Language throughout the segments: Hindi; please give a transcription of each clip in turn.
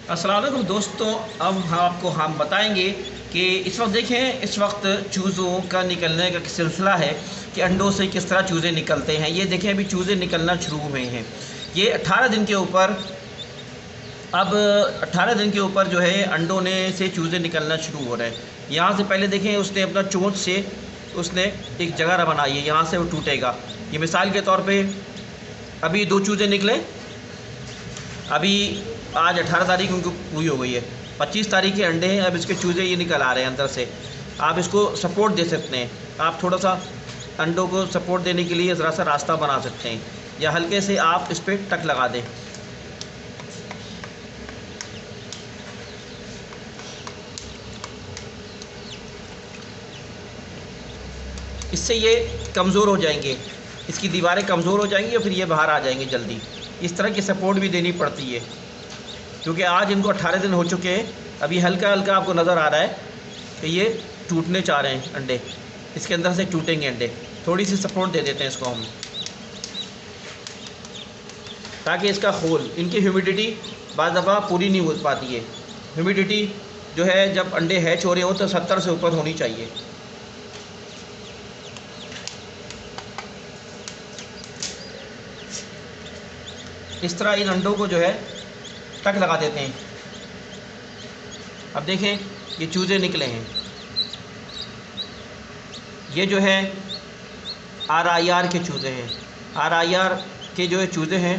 अस्सलाम वालेकुम दोस्तों, अब हम बताएंगे कि इस वक्त देखें, इस वक्त चूज़ों का निकलने का सिलसिला है कि अंडों से किस तरह चूज़े निकलते हैं। ये देखें, अभी चूज़े निकलना शुरू हुए हैं। ये 18 दिन के ऊपर, अब 18 दिन के ऊपर जो है अंडों ने से चूज़े निकलना शुरू हो रहे हैं। यहाँ से पहले देखें, उसने अपना चोंच से उसने एक जगह बनाई है, यहाँ से वो टूटेगा। ये मिसाल के तौर पे अभी 2 चूज़े निकले, अभी आज 18 तारीख उनको पूरी हो गई है, 25 तारीख के अंडे हैं। अब इसके चूज़े ये निकल आ रहे हैं अंदर से। आप इसको सपोर्ट दे सकते हैं, आप थोड़ा सा अंडों को सपोर्ट देने के लिए ज़रा सा रास्ता बना सकते हैं, या हल्के से आप इस पर टक लगा दें। इससे ये कमज़ोर हो जाएंगे, इसकी दीवारें कमज़ोर हो जाएंगी और फिर ये बाहर आ जाएंगे जल्दी। इस तरह की सपोर्ट भी देनी पड़ती है, क्योंकि आज इनको 18 दिन हो चुके हैं। अभी हल्का हल्का आपको नज़र आ रहा है कि ये टूटने चाह रहे हैं अंडे, इसके अंदर से टूटेंगे अंडे। थोड़ी सी सपोर्ट दे देते हैं इसको हम, ताकि इसका होल, इनकी ह्यूमिडिटी बाद दफ़ा पूरी नहीं हो पाती है। ह्यूमिडिटी जो है, जब अंडे हैच हो रहे हो तो 70 से ऊपर होनी चाहिए। इस तरह इन अंडों को जो है टक लगा देते हैं। अब देखें, ये चूज़े निकले हैं। ये जो है RIR के चूज़े हैं। RIR के जो है चूज़े हैं,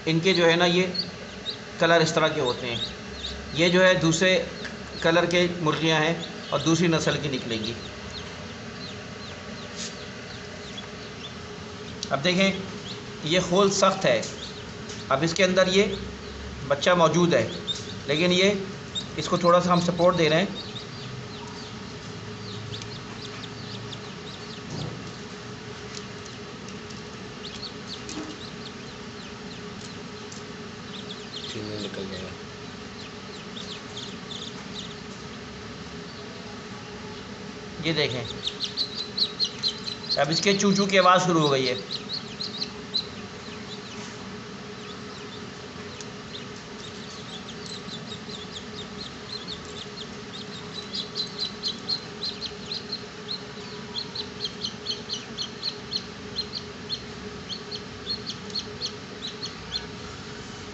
इनके जो है ना, ये कलर इस तरह के होते हैं। ये जो है दूसरे कलर के मुर्गियां हैं और दूसरी नस्ल की निकलेंगी। अब देखें, ये होल सख्त है। अब इसके अंदर ये बच्चा मौजूद है, लेकिन ये इसको थोड़ा सा हम सपोर्ट दे रहे हैं। निकल गया। ये देखें, अब इसके चू चू की आवाज़ शुरू हो गई है।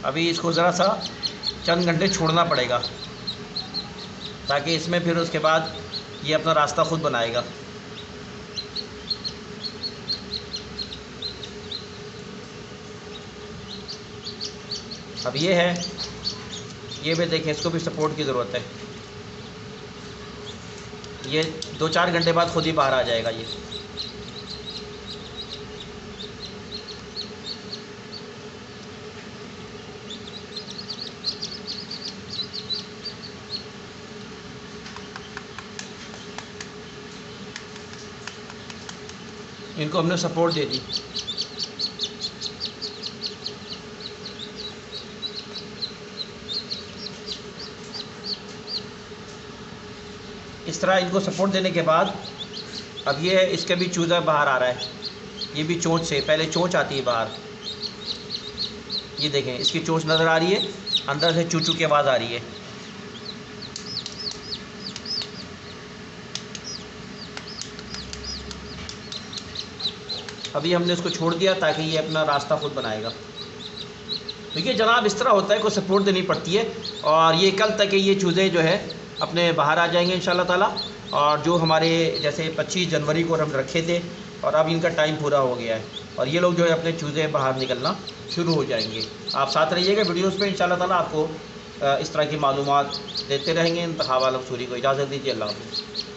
अभी इसको ज़रा सा चंद घंटे छोड़ना पड़ेगा, ताकि इसमें फिर उसके बाद ये अपना रास्ता खुद बनाएगा। अब ये है, ये भी देखें, इसको भी सपोर्ट की ज़रूरत है। ये 2-4 घंटे बाद खुद ही बाहर आ जाएगा। ये इनको हमने सपोर्ट दे दी। इस तरह इनको सपोर्ट देने के बाद अब ये है, इसका भी चूज़ा बाहर आ रहा है। ये भी चोंच से, पहले चोंच आती है बाहर। ये देखें, इसकी चोंच नज़र आ रही है, अंदर से चू चू की आवाज़ आ रही है। अभी हमने इसको छोड़ दिया ताकि ये अपना रास्ता खुद बनाएगा। तो ये जनाब इस तरह होता है, कोई सपोर्ट देनी पड़ती है। और ये कल तक ये चूज़े जो है अपने बाहर आ जाएंगे इंशाल्लाह ताला। और जो हमारे जैसे 25 जनवरी को हम रखे थे, और अब इनका टाइम पूरा हो गया है, और ये लोग जो है अपने चूज़े बाहर निकलना शुरू हो जाएंगे। आप साथ रहिएगा वीडियोज़ पे, इंशाल्लाह ताला आपको इस तरह की मालूमात देते रहेंगे। इंतखा वाला सूरी को इजाज़त दीजिए। अल्लाह हाफ़िज़।